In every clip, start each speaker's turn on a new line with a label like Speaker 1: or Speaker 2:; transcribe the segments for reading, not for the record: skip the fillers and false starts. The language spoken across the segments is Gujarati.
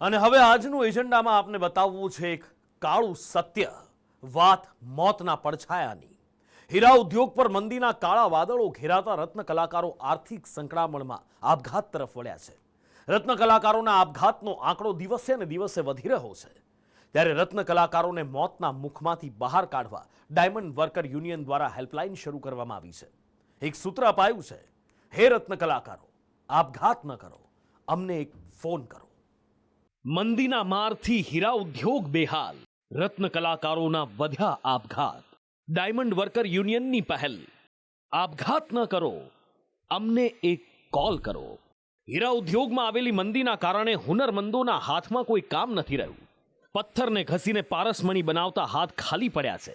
Speaker 1: અને હવે આજનું એજન્ડામાં આપને બતાવવું છે એક કાળું સત્ય, વાત મોતના પડછાયાની। હીરા ઉદ્યોગ પર મંદીના કાળા વાદળો ઘેરાતા રત્ન કલાકારો આર્થિક સંકળામણમાં આપઘાત તરફ વળ્યા છે। રત્ન કલાકારોના આપઘાતનો આંકડો દિવસે ને દિવસે વધી રહ્યો છે, ત્યારે રત્ન કલાકારોને મોતના મુખમાંથી બહાર કાઢવા ડાયમંડ વર્કર યુનિયન દ્વારા હેલ્પલાઇન શરૂ કરવામાં આવી છે। એક સૂત્ર અપાયું છે, હે રત્ન કલાકારો, આપઘાત ન કરો, અમને એક ફોન કરો। મંદીના મારથી હીરા ઉદ્યોગ બેહાલ, રત્ન કલાકારોના વધ્યા આપઘાત। ડાયમંડ વર્કર યુનિયનની પહેલ, આપઘાત ન કરો, અમને એક કોલ કરો। હીરા ઉદ્યોગમાં આવેલી મંદીના કારણે હુનરમંદોના હાથમાં કોઈ કામ નથી રહ્યું। પથ્થરને ઘસીને પારસમણી બનાવતા હાથ ખાલી પડ્યા છે।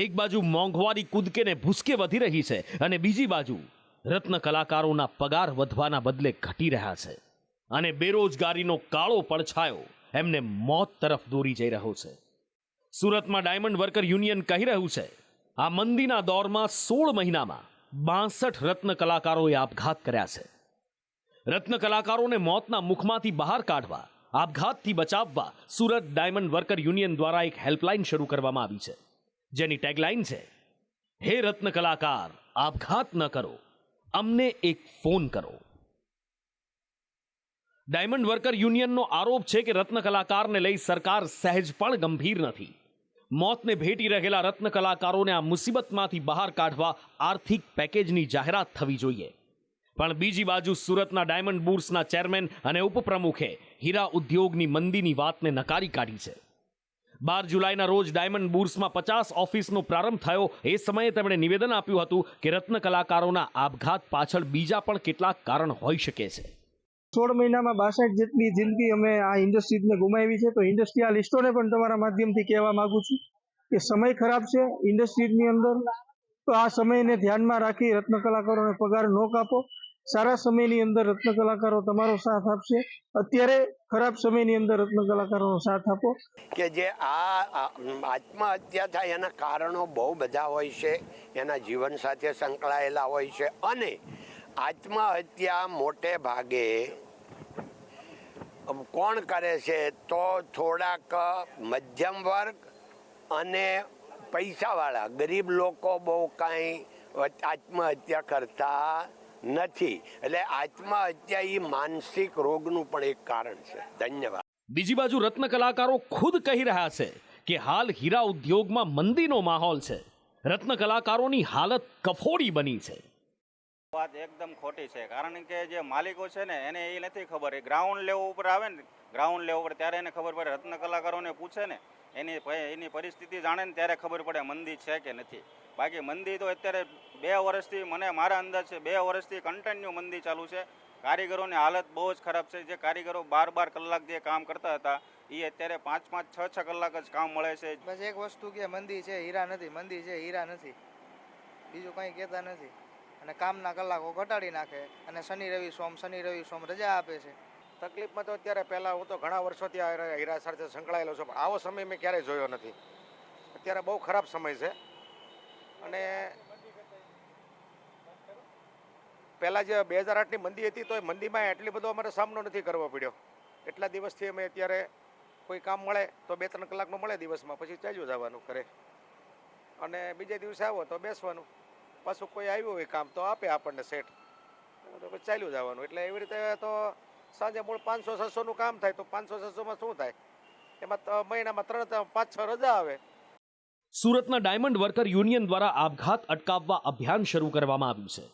Speaker 1: એક બાજુ મોંઘવારી કૂદકે ને ભૂસકે વધી રહી છે અને બીજી બાજુ રત્ન કલાકારોના પગાર વધવાના બદલે ઘટી રહ્યા છે અને બેરોજગારીનો કાળો પડછાયો એમને મોત તરફ દોરી જઈ રહ્યો છે। સુરતમાં ડાયમંડ વર્કર યુનિયન કહી રહ્યું છે, આ મંદીના દોરમાં 16 મહિનામાં 62 રત્ન કલાકારોએ આપઘાત કર્યા છે। રત્ન કલાકારોને મોતના મુખમાંથી બહાર કાઢવા, આપઘાતથી બચાવવા સુરત ડાયમંડ વર્કર યુનિયન દ્વારા એક હેલ્પલાઇન શરૂ કરવામાં આવી છે, જેની ટેગલાઇન છે, હે રત્ન કલાકાર, આપઘાત ન કરો, અમને એક ફોન કરો। ડાયમંડ વર્કર યુનિયનનો આરોપ છે કે રત્ન કલાકારને લઈ સરકાર સહેજ પણ ગંભીર નથી। મોતને ભેટી રહેલા રત્ન કલાકારોને આ મુસીબતમાંથી બહાર કાઢવા આર્થિક પેકેજની જાહેરાત થવી જોઈએ, પણ બીજી બાજુ સુરતના ડાયમંડ બુર્સના ચેરમેન અને ઉપપ્રમુખે હીરા ઉદ્યોગની મંદીની વાતને નકારી કાઢી છે। 12 જુલાઈના રોજ ડાયમંડ બુર્સમાં 50 ઓફિસનો પ્રારંભ થયો એ સમયે તેમણે નિવેદન આપ્યું હતું કે રત્ન કલાકારોના આપઘાત પાછળ બીજા પણ કેટલાક કારણ હોઈ શકે છે।
Speaker 2: 16 મહિનામાં 62 જેટલી જિંદગી અમે આ ઇન્ડસ્ટ્રીઝને ગુમાવી છે, તો ઇન્ડસ્ટ્રીયાલિસ્ટોને પણ તમારા માધ્યમથી કહેવા માંગુ છું કે સમય ખરાબ છે ઇન્ડસ્ટ્રીઝની અંદર, તો આ સમયને ધ્યાનમાં રાખી રત્ન કલાકારોને પગાર ન કાપો। સારા સમયની અંદર રત્ન કલાકારો તમારો સાથ આપશે, અત્યારે ખરાબ સમયની અંદર રત્ન કલાકારોનો સાથ આપો।
Speaker 3: કે જે આ આત્મહત્યા થાય એના કારણો બહુ બધા હોય છે, એના જીવન સાથે સંકળાયેલા હોય છે અને આત્મહત્યા મોટે ભાગે કોણ કરે છે તો થોડાક મધ્યમ વર્ગ અને પૈસાવાળા ગરીબ લોકો બહુ કાંઈ આત્મહત્યા કરતા નથી, એટલે આત્મહત્યા એ માનસિક રોગનું પણ એક કારણ છે। ધન્યવાદ।
Speaker 1: બીજી બાજુ રત્ન કલાકારો ખુદ કહી રહ્યા છે કે હાલ હીરા ઉદ્યોગમાં મંદીનો માહોલ છે, રત્ન કલાકારોની હાલત કફોડી બની છે।
Speaker 4: વાત એકદમ ખોટી છે, કારણ કે જે માલિકો છે ને એને એ નથી ખબર, એ ગ્રાઉન્ડ લેવલ ઉપર આવે ને, ગ્રાઉન્ડ લેવલ ઉપર ત્યારે એને ખબર પડે, રત્ન કલાકારોને પૂછે ને એની પરિસ્થિતિ જાણે ને ત્યારે ખબર પડે મંદી છે કે નથી। બાકી મંદી તો અત્યારે 2 વર્ષથી, મને મારા અંદાજ છે 2 વર્ષથી કન્ટિન્યુ મંદી ચાલુ છે। કારીગરોની હાલત બહુ જ ખરાબ છે। જે કારીગરો 12 કલાક જે કામ કરતા હતા એ અત્યારે 5 6 કલાક જ કામ મળે છે।
Speaker 5: બસ એક વસ્તુ કે મંદી છે હીરા નથી, મંદી છે હીરા નથી, બીજું કંઈ કહેતા નથી। અને કામના કલાકો ઘટાડી નાખે અને શનિ રવિ સોમ રજા આપે છે।
Speaker 6: તકલીફમાં તો અત્યારે પહેલાં હું તો ઘણા વર્ષોથી આ હીરા સાથે સંકળાયેલો છું, પણ આવો સમય મેં ક્યારેય જોયો નથી। અત્યારે બહુ ખરાબ સમય છે અને પહેલાં જે 2008ની મંદી હતી તો એ મંદીમાં એટલી બધો અમારે સામનો નથી કરવો પડ્યો। એટલા દિવસથી અમે અત્યારે કોઈ કામ મળે તો 2-3 કલાકનું મળે દિવસમાં, પછી ચાલ્યું જવાનું ઘરે અને બીજે દિવસે આવો તો બેસવાનું, પાછું કોઈ આવ્યું હોય કામ તો આપે આપણને સેટ, તો પછી ચાલ્યું જવાનું। એટલે એવી રીતે તો સાંજે મૂળ 500-600નું કામ થાય તો 500-600માં શું થાય, એમાં મહિનામાં 3-5-6 રજા આવે।
Speaker 1: સુરતના ડાયમંડ વર્કર યુનિયન દ્વારા આપઘાત અટકાવવા અભિયાન શરૂ કરવામાં આવ્યું છે,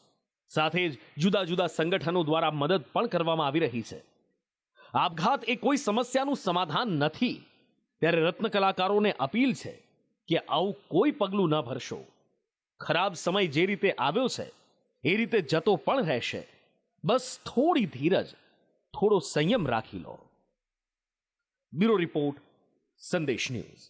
Speaker 1: સાથે જ જુદા જુદા સંગઠનો દ્વારા મદદ પણ કરવામાં આવી રહી છે। આપઘાત એ કોઈ સમસ્યાનું સમાધાન નથી, ત્યારે રત્ન કલાકારોને અપીલ છે કે આવું કોઈ પગલું ન ભરશો। ખરાબ સમય જે રીતે આવ્યો છે એ રીતે જતો પણ રહેશે, બસ થોડી ધીરજ, થોડો સંયમ રાખી લો। બ્યુરો રિપોર્ટ, સંદેશ ન્યૂઝ।